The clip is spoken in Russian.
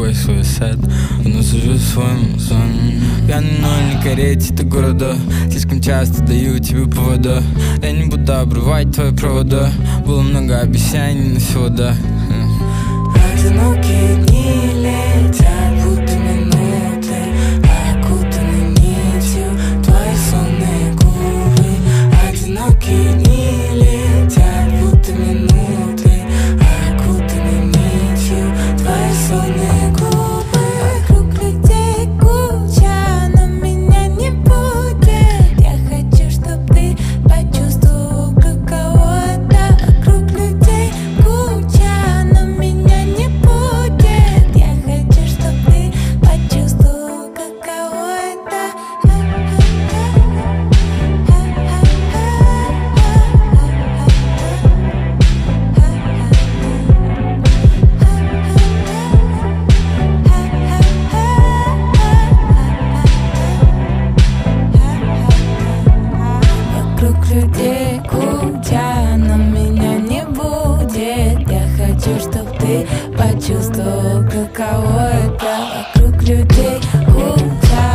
твой суисайд. Но сужу своему сону. Пьяный, но не карете ты города. Слишком часто даю тебе повода. Я не буду обрывать твои провода. Было много обещаний, но всего да. Одинокие дни летят, будто минуты, окутаны нитью твои сонные губы. Одинокие дни летят, будто минуты, окутаны нитью твои сонные губы. Вокруг людей куча, но меня не будет. Я хочу, чтоб ты почувствовал, каково это. Вокруг людей куча, но меня не будет. Я хочу, чтоб ты почувствовал, каково это. Вокруг людей куча, но меня не будет. Я хочу, чтоб ты почувствовал, каково это. Вокруг людей куча,